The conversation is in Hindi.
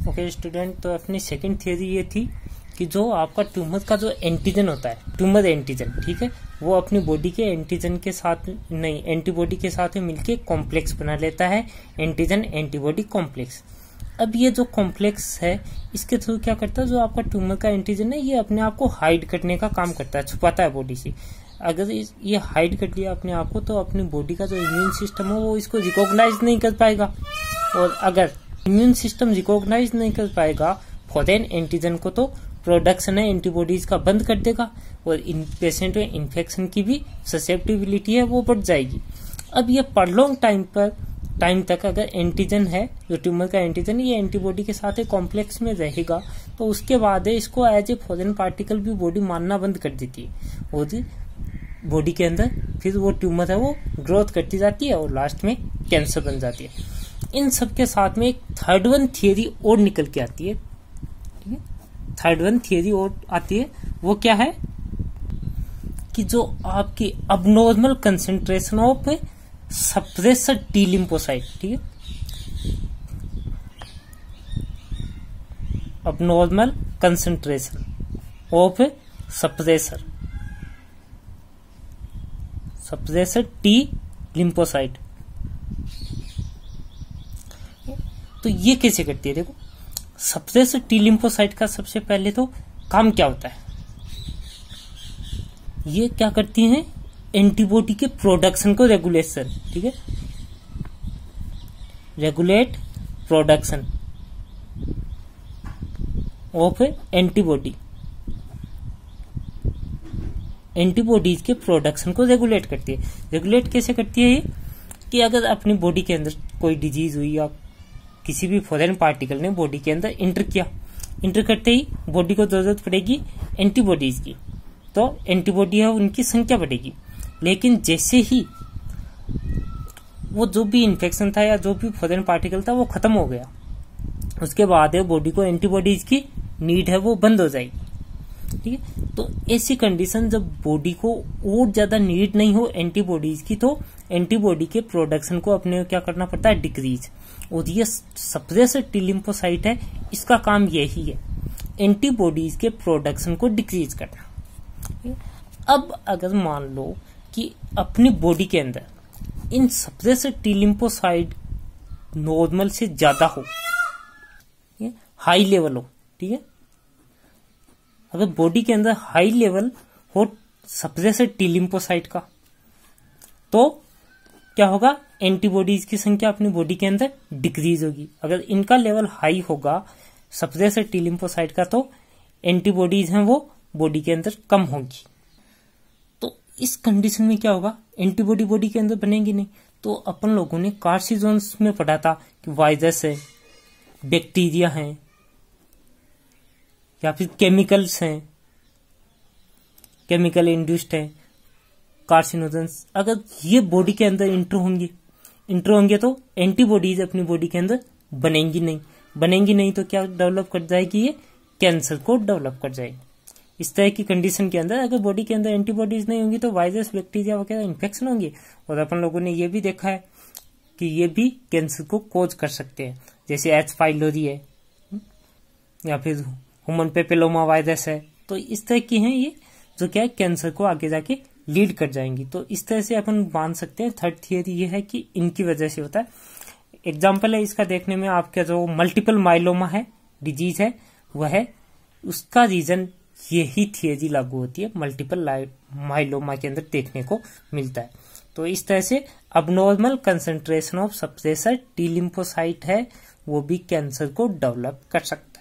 ओके स्टूडेंट, तो अपनी सेकंड थियरी ये थी कि जो आपका ट्यूमर का जो एंटीजन होता है, ट्यूमर एंटीजन, ठीक है, वो अपनी बॉडी के एंटीजन के साथ नहीं, एंटीबॉडी के साथ मिलके कॉम्प्लेक्स बना लेता है, एंटीजन एंटीबॉडी कॉम्प्लेक्स। अब ये जो कॉम्प्लेक्स है इसके थ्रू क्या करता है, जो आपका ट्यूमर का एंटीजन है ये अपने आप को हाइड करने का काम करता है, छुपाता है बॉडी से। अगर ये हाइड कर लिया अपने आप को तो अपनी बॉडी का जो इम्यून सिस्टम है वो इसको रिकॉग्नाइज नहीं कर पाएगा, और अगर इम्यून सिस्टम रिकॉग्नाइज नहीं कर पाएगा फॉरेन एंटीजन को तो प्रोडक्शन है एंटीबॉडीज का बंद कर देगा, और इन पेशेंट में इन्फेक्शन की भी ससेप्टिबिलिटी है वो बढ़ जाएगी। अब ये प्रॉन्ग टाइम तक अगर एंटीजन है, जो ट्यूमर का एंटीजन, ये एंटीबॉडी के साथ कॉम्प्लेक्स में रहेगा तो उसके बाद इसको एज ए फॉरेन पार्टिकल भी बॉडी मानना बंद कर देती है, और बॉडी के अंदर फिर वो ट्यूमर है वो ग्रोथ करती जाती है और लास्ट में कैंसर बन जाती है। इन सब के साथ में एक थर्ड वन थियरी और निकल के आती है, ठीक है, थर्ड वन थियरी और आती है। वो क्या है कि जो आपकी abnormal concentration of suppressor T lymphocyte, ठीक है, abnormal concentration of suppressor T lymphocyte, तो ये कैसे करती है? देखो, सप्रेसर टी लिम्फोसाइट का सबसे पहले तो काम क्या होता है, ये क्या करती हैं, एंटीबॉडी के प्रोडक्शन को रेगुलेशन, ठीक है, रेगुलेट प्रोडक्शन ऑफ एंटीबॉडीज के प्रोडक्शन को रेगुलेट करती है। रेगुलेट कैसे करती है ये, कि अगर अपनी बॉडी के अंदर कोई डिजीज हुई या किसी भी फॉरेन पार्टिकल ने बॉडी के अंदर इंटर किया, इंटर करते ही बॉडी को जरूरत पड़ेगी एंटीबॉडीज की, तो एंटीबॉडी है उनकी संख्या बढ़ेगी। लेकिन जैसे ही वो जो भी इन्फेक्शन था या जो भी फॉरेन पार्टिकल था वो खत्म हो गया, उसके बाद बॉडी को एंटीबॉडीज की नीड है वो बंद हो जाएगी, ठीक है। तो ऐसी कंडीशन जब बॉडी को और ज्यादा नीड नहीं हो एंटीबॉडीज की, तो एंटीबॉडी के प्रोडक्शन को अपने क्या करना पड़ता है, डिक्रीज। और ये सप्रेसर टी लिम्फोसाइट है, इसका काम यही है, एंटीबॉडीज के प्रोडक्शन को डिक्रीज करना। अब अगर मान लो कि अपनी बॉडी के अंदर इन सप्रेसर टी लिम्फोसाइट नॉर्मल से ज्यादा हो, हाई लेवल हो, ठीक है, अगर बॉडी के अंदर हाई लेवल हो सप्रेसर टी लिम्फोसाइट का, तो क्या होगा, एंटीबॉडीज की संख्या अपनी बॉडी के अंदर डिक्रीज होगी। अगर इनका लेवल हाई होगा सप्रेसर टी लिम्फोसाइट का, तो एंटीबॉडीज हैं वो बॉडी के अंदर कम होगी। तो इस कंडीशन में क्या होगा, एंटीबॉडी बॉडी के अंदर बनेगी नहीं। तो अपन लोगों ने कार्सिनोजेंस में पढ़ा था कि वायरस है, बैक्टीरिया है, या फिर केमिकल्स हैं, केमिकल इंड्यूस्ड है कार्सिनोजेंस। अगर ये बॉडी के अंदर इंटर होंगे तो एंटीबॉडीज अपनी बॉडी के अंदर बनेंगी नहीं तो क्या डेवलप कर जाएगी, ये कैंसर को डेवलप कर जाएगी। इस तरह की कंडीशन के अंदर अगर बॉडी के अंदर एंटीबॉडीज नहीं होंगी तो वायरस, बैक्टीरिया वगैरह इन्फेक्शन होंगे, और अपन लोगों ने ये भी देखा है कि ये भी कैंसर को कॉज कर सकते हैं, जैसे एच पाइलोरी है या फिर ह्यूमन पेपिलोमा वायरस है। तो इस तरह की हैं ये, जो क्या है कैंसर को आगे जाके लीड कर जाएंगी। तो इस तरह से अपन मान सकते हैं थर्ड थियरी ये है कि इनकी वजह से होता है। एग्जाम्पल है इसका देखने में, आपका जो मल्टीपल माइलोमा है, डिजीज है, वह है, उसका रीजन यही थियरी लागू होती है, मल्टीपल माइलोमा के अंदर देखने को मिलता है। तो इस तरह से abnormal concentration of suppressor T lymphocyte है, वो भी कैंसर को डेवलप कर सकता है।